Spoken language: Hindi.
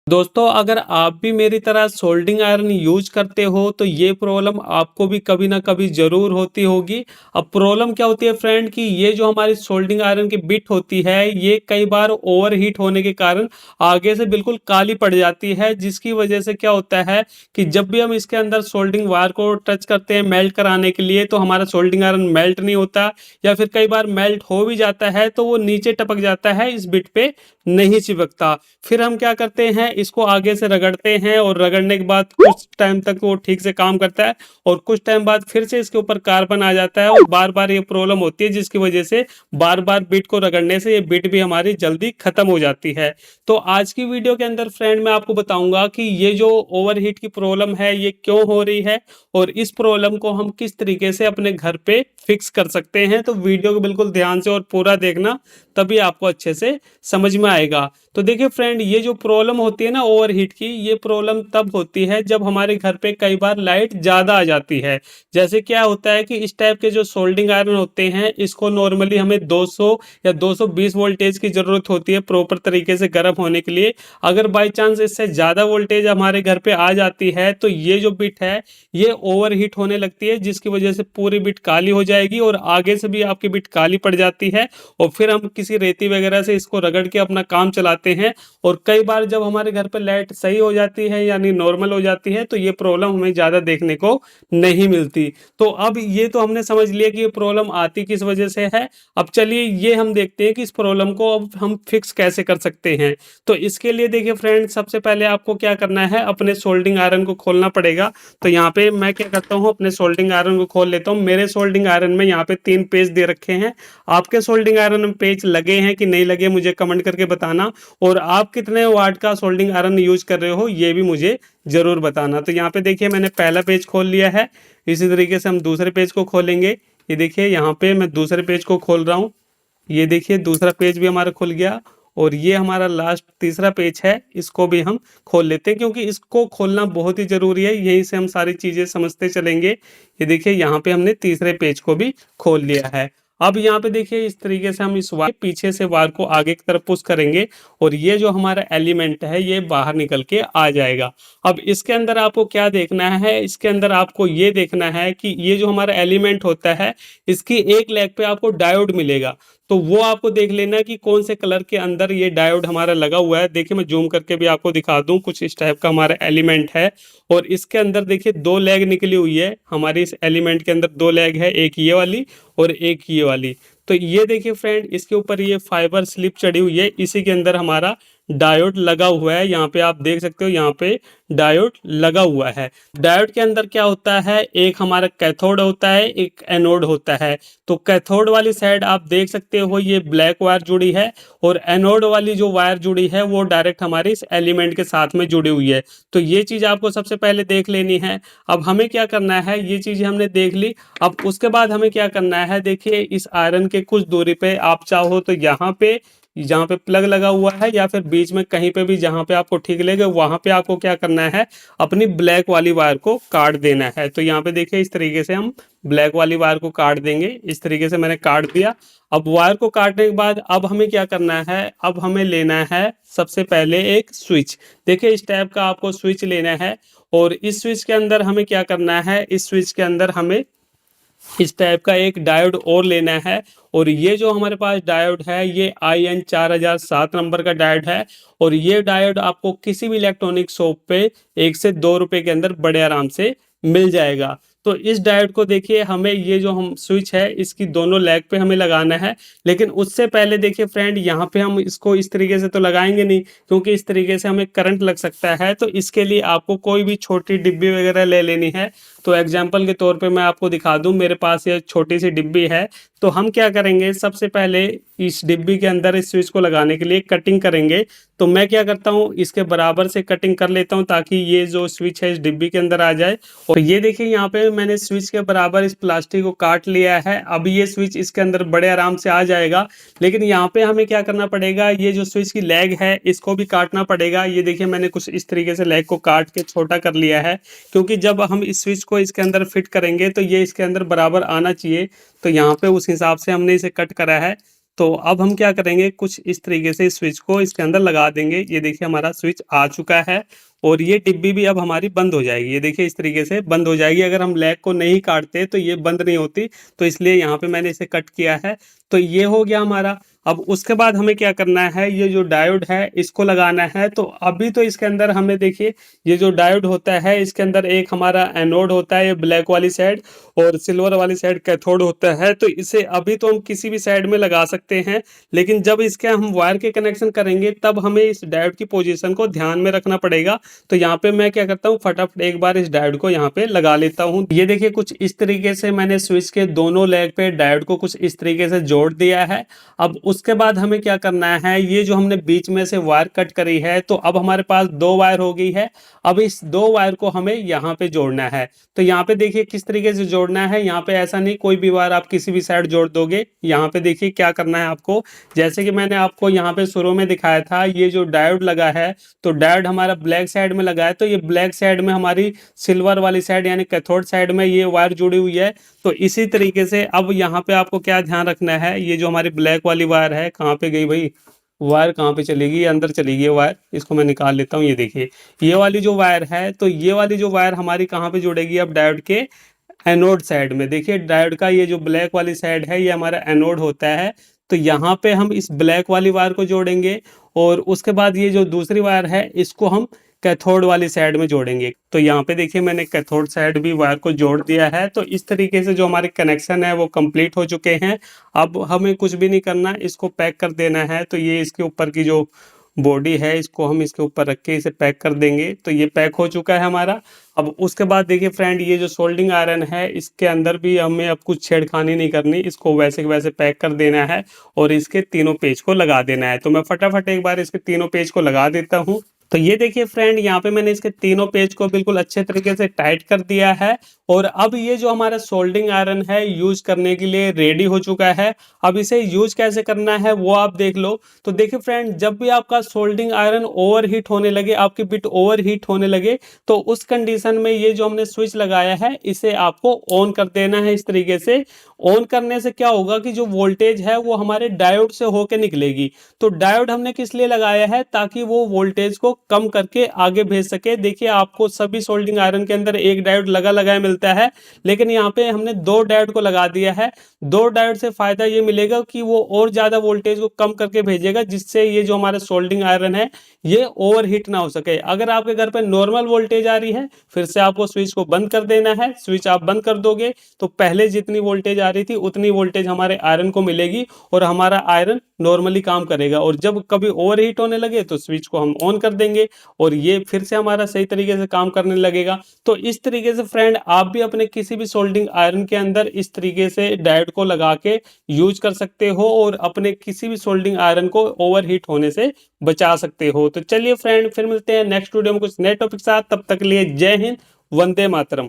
दोस्तों, अगर आप भी मेरी तरह सोल्डिंग आयरन यूज करते हो तो ये प्रॉब्लम आपको भी कभी ना कभी ज़रूर होती होगी। अब प्रॉब्लम क्या होती है फ्रेंड कि ये जो हमारी सोल्डिंग आयरन की बिट होती है ये कई बार ओवरहीट होने के कारण आगे से बिल्कुल काली पड़ जाती है, जिसकी वजह से क्या होता है कि जब भी हम इसके अंदर सोल्डिंग वायर को टच करते हैं मेल्ट कराने के लिए तो हमारा सोल्डिंग आयरन मेल्ट नहीं होता, या फिर कई बार मेल्ट हो भी जाता है तो वो नीचे टपक जाता है, इस बिट पे नहीं चिपकता। फिर हम क्या करते हैं, इसको आगे से रगड़ते हैं और रगड़ने के बाद कुछ टाइम तक वो ठीक से काम करता है और कुछ टाइम बाद फिर से इसके ऊपर कार्बन आ जाता है और बार बार ये प्रॉब्लम होती है, जिसकी वजह से बार बार बिट को रगड़ने से ये बिट भी हमारी जल्दी खत्म हो जाती है। तो आज की वीडियो के अंदर फ्रेंड मैं आपको बताऊंगा कि ये जो ओवरहीट की प्रॉब्लम है ये क्यों हो रही है और इस प्रॉब्लम को हम किस तरीके से अपने घर पे फिक्स कर सकते हैं। तो वीडियो को बिल्कुल ध्यान से और पूरा देखना, तभी आपको अच्छे से समझ में आएगा। तो देखिए फ्रेंड, ये जो प्रॉब्लम होती है ना ओवरहीट की, ये प्रॉब्लम तब होती है जब हमारे घर पे कई बार लाइट ज़्यादा आ जाती है। जैसे क्या होता है कि इस टाइप के जो सोल्डिंग आयरन होते हैं इसको नॉर्मली हमें 200 या 220 वोल्टेज की ज़रूरत होती है प्रॉपर तरीके से गर्म होने के लिए। अगर बाई चांस इससे ज़्यादा वोल्टेज हमारे घर पे आ जाती है तो ये जो बिट है ये ओवरहीट होने लगती है, जिसकी वजह से पूरी बिट काली हो जाएगी और आगे से भी आपकी बिट काली पड़ जाती है। और फिर हम किसी रेती वगैरह से इसको रगड़ के अपना काम चलाते हैं और कई बार जब हमारे घर पर लाइट सही हो जाती है यानी नॉर्मल हो जाती है तो ये प्रॉब्लम हमें ज़्यादा देखने को नहीं मिलती। तो अब ये तो हमने समझ लिया कि ये प्रॉब्लम आती किस वजह से है। अब चलिए ये हम देखते हैं कि इस प्रॉब्लम को अब हम फिक्स कैसे कर सकते हैं। तो इसके लिए देखिए फ्रेंड, सबसे पहले आपको क्या करना है, अपने सोल्डिंग आयरन को खोलना पड़ेगा। तो यहाँ पे मैं क्या करता हूँ, अपने सोल्डिंग आयरन को खोल लेता हूँ। मेरे सोल्डिंग आयरन में यहाँ पे 3 पेज दे रखे हैं। आपके सोल्डिंग आयरन में पेज लगे हैं कि नहीं लगे मुझे कमेंट करके बताना, और आप कितने वाट का सोल्डिंग आयरन यूज कर रहे हो ये भी मुझे ज़रूर बताना। तो यहाँ पे देखिए मैंने पहला पेज खोल लिया है। इसी तरीके से हम दूसरे पेज को खोलेंगे। ये देखिए यहाँ पे मैं दूसरे पेज को खोल रहा हूँ। ये देखिए दूसरा पेज भी हमारा खुल गया और ये हमारा लास्ट तीसरा पेज है, इसको भी हम खोल लेते हैं क्योंकि इसको खोलना बहुत ही ज़रूरी है, यहीं से हम सारी चीज़ें समझते चलेंगे। ये देखिए यहाँ पे हमने तीसरे पेज को भी खोल लिया है। अब यहाँ पे देखिए इस तरीके से हम इस वायर पीछे से वायर को आगे की तरफ पुश करेंगे और ये जो हमारा एलिमेंट है ये बाहर निकल के आ जाएगा। अब इसके अंदर आपको क्या देखना है, इसके अंदर आपको ये देखना है कि ये जो हमारा एलिमेंट होता है इसकी एक लेग पे आपको डायोड मिलेगा। तो वो आपको देख लेना कि कौन से कलर के अंदर ये डायोड हमारा लगा हुआ है। देखिए मैं जूम करके भी आपको दिखा दूं, कुछ इस टाइप का हमारा एलिमेंट है और इसके अंदर देखिए 2 लेग निकली हुई है। हमारी इस एलिमेंट के अंदर 2 लेग है, एक ये वाली और एक ये वाली। तो ये देखिए फ्रेंड, इसके ऊपर ये फाइबर स्लिप चढ़ी हुई है, इसी के अंदर हमारा डायोड लगा हुआ है। यहाँ पे आप देख सकते हो, यहाँ पे डायोड लगा हुआ है। डायोड के अंदर क्या होता है, एक हमारा कैथोड होता है, एक एनोड होता है। तो कैथोड वाली साइड आप देख सकते हो ये ब्लैक वायर जुड़ी है और एनोड वाली जो वायर जुड़ी है वो डायरेक्ट हमारी इस एलिमेंट के साथ में जुड़ी हुई है। तो ये चीज़ आपको सबसे पहले देख लेनी है। अब हमें क्या करना है, ये चीज़ हमने देख ली। अब उसके बाद हमें क्या करना है, देखिए इस आयरन के कुछ दूरी पे आप चाहो तो यहाँ पे जहाँ पे प्लग लगा हुआ है या फिर बीच में कहीं पे भी जहाँ पे आपको ठीक लगे वहाँ पे आपको क्या करना है, अपनी ब्लैक वाली वायर को काट देना है। तो यहाँ पे देखिए इस तरीके से हम ब्लैक वाली वायर को काट देंगे। इस तरीके से मैंने काट दिया। अब वायर को काटने के बाद अब हमें क्या करना है, अब हमें लेना है सबसे पहले एक स्विच। देखिए इस टाइप का आपको स्विच लेना है और इस स्विच के अंदर हमें क्या करना है, इस स्विच के अंदर हमें इस टाइप का एक डायोड और लेना है। और ये जो हमारे पास डायोड है ये IN 4007 नंबर का डायोड है और ये डायोड आपको किसी भी इलेक्ट्रॉनिक शॉप पे 1 से 2 रुपए के अंदर बड़े आराम से मिल जाएगा। तो इस डायोड को देखिए हमें ये जो हम स्विच है इसकी दोनों लेग पे हमें लगाना है, लेकिन उससे पहले देखिए फ्रेंड यहाँ पे हम इसको इस तरीके से तो लगाएंगे नहीं क्योंकि इस तरीके से हमें करंट लग सकता है। तो इसके लिए आपको कोई भी छोटी डिब्बी वगैरह ले लेनी है। तो एग्जाम्पल के तौर पे मैं आपको दिखा दूं, मेरे पास ये छोटी सी डिब्बी है। तो हम क्या करेंगे, सबसे पहले इस डिब्बी के अंदर इस स्विच को लगाने के लिए कटिंग करेंगे। तो मैं क्या करता हूँ, इसके बराबर से कटिंग कर लेता हूँ ताकि ये जो स्विच है इस डिब्बी के अंदर आ जाए। और ये देखिए यहाँ पे मैंने स्विच के बराबर इस प्लास्टिक को काट लिया है। अब ये स्विच इसके अंदर बड़े आराम से आ जाएगा, लेकिन यहाँ पे हमें क्या करना पड़ेगा, ये जो स्विच की लेग है इसको भी काटना पड़ेगा। ये देखिए मैंने कुछ इस तरीके से लेग को काट के छोटा कर लिया है, क्योंकि जब हम इस स्विच को इसके अंदर फिट करेंगे तो ये इसके अंदर बराबर आना चाहिए। तो यहाँ पे उस हिसाब से हमने इसे कट करा है। तो अब हम क्या करेंगे, कुछ इस तरीके से स्विच को इसके अंदर लगा देंगे। ये देखिए हमारा स्विच आ चुका है और ये डिब्बी भी अब हमारी बंद हो जाएगी। ये देखिए इस तरीके से बंद हो जाएगी। अगर हम लैग को नहीं काटते तो ये बंद नहीं होती, तो इसलिए यहाँ पे मैंने इसे कट किया है। तो ये हो गया हमारा। अब उसके बाद हमें क्या करना है, ये जो डायोड है इसको लगाना है। तो अभी तो इसके अंदर हमें देखिए, ये जो डायोड होता है इसके अंदर एक हमारा एनोड होता है, ये ब्लैक वाली साइड, और सिल्वर वाली साइड कैथोड होता है। तो इसे अभी तो हम किसी भी साइड में लगा सकते हैं, लेकिन जब इसके हम वायर के कनेक्शन करेंगे तब हमें इस डायोड की पोजीशन को ध्यान में रखना पड़ेगा। तो यहाँ पे मैं क्या करता हूँ, फटाफट एक बार इस डायोड को यहाँ पे लगा लेता हूँ। ये देखिए कुछ इस तरीके से मैंने स्विच के दोनों लेग पे डायोड को कुछ इस तरीके से जोड़ दिया है। अब उसके बाद हमें क्या करना है, ये जो हमने बीच में से वायर कट करी है, तो अब हमारे पास दो वायर हो गई है। अब इस दो वायर को हमें यहाँ पे जोड़ना है। तो यहाँ पे देखिए किस तरीके से जोड़ना है। यहाँ पे ऐसा नहीं कोई भी वायर आप किसी भी साइड जोड़ दोगे। यहाँ पे देखिए क्या करना है आपको, जैसे कि मैंने आपको यहाँ पे शुरू में दिखाया था, ये जो डायोड लगा है, तो डायोड हमारा ब्लैक साइड में लगा है, तो ये ब्लैक साइड में हमारी सिल्वर वाली साइड यानी कैथोड साइड में ये वायर जुड़ी हुई है। तो इसी तरीके से अब यहाँ पे आपको क्या ध्यान रखना है, ये जो हमारी ब्लैक वाली वायर है, कहाँ पे गई भाई वायर, कहाँ पे चली गई, ये अंदर चली गई वायर, इसको मैं निकाल लेता हूँ। ये देखिए ये वाली जो वायर है, तो ये वाली जो वायर हमारी कहाँ पे जुड़ेगी, अब डायोड के एनोड साइड में। देखिए डायोड का ये जो ब्लैक वाली साइड है ये हमारा एनोड होता है। तो यहाँ पे हम इस ब्लैक वाली वायर को जोड़ेंगे और उसके बाद ये जो दूसरी वायर है इसको हम कैथोड वाली साइड में जोड़ेंगे। तो यहाँ पे देखिए मैंने कैथोड साइड भी वायर को जोड़ दिया है। तो इस तरीके से जो हमारे कनेक्शन है वो कंप्लीट हो चुके हैं। अब हमें कुछ भी नहीं करना, इसको पैक कर देना है। तो ये इसके ऊपर की जो बॉडी है इसको हम इसके ऊपर रख के इसे पैक कर देंगे। तो ये पैक हो चुका है हमारा। अब उसके बाद देखिए फ्रेंड, ये जो सोल्डिंग आयरन है इसके अंदर भी हमें अब कुछ छेड़खानी नहीं करनी, इसको वैसे के वैसे पैक कर देना है और इसके तीनों पेज को लगा देना है। तो मैं फटाफट एक बार इसके तीनों पेज को लगा देता हूँ। तो ये देखिए फ्रेंड, यहाँ पे मैंने इसके तीनों पेज को बिल्कुल अच्छे तरीके से टाइट कर दिया है और अब ये जो हमारा सोल्डिंग आयरन है यूज करने के लिए रेडी हो चुका है। अब इसे यूज कैसे करना है वो आप देख लो। तो देखिए फ्रेंड, जब भी आपका सोल्डिंग आयरन ओवरहीट होने लगे, आपकी बिट ओवरहीट होने लगे, तो उस कंडीशन में ये जो हमने स्विच लगाया है इसे आपको ऑन कर देना है। इस तरीके से ऑन करने से क्या होगा कि जो वोल्टेज है वो हमारे डायोड से होके निकलेगी। तो डायोड हमने किस लिए लगाया है, ताकि वो वोल्टेज को कम करके आगे भेज सके। देखिए आपको सभी सोल्डिंग आयरन के अंदर एक डायोड लगा लगाया मिलता है, लेकिन यहाँ पे हमने दो डायोड को लगा दिया है। दो डायोड से फायदा ये मिलेगा कि वो और ज्यादा वोल्टेज को कम करके भेजेगा, जिससे ये जो हमारा सोल्डिंग आयरन है ये ओवरहीट ना हो सके। अगर आपके घर पे नॉर्मल वोल्टेज आ रही है, फिर से आपको स्विच को बंद कर देना है। स्विच आप बंद कर दोगे तो पहले जितनी वोल्टेज आ रही थी उतनी वोल्टेज हमारे आयरन को मिलेगी और हमारा आयरन नॉर्मली काम करेगा। और जब कभी ओवरहीट होने लगे तो स्विच को हम ऑन कर देंगे और ये फिर से हमारा सही तरीके से काम करने लगेगा। तो इस तरीके से फ्रेंड, आप भी अपने किसी भी सोल्डिंग आयरन के अंदर इस तरीके से डायोड को लगा के यूज कर सकते हो और अपने किसी भी सोल्डिंग आयरन को ओवरहीट होने से बचा सकते हो। तो चलिए फ्रेंड, फिर मिलते हैं नेक्स्ट वीडियो में कुछ नए टॉपिक के साथ। तब तक के लिए जय हिंद, वंदे मातरम।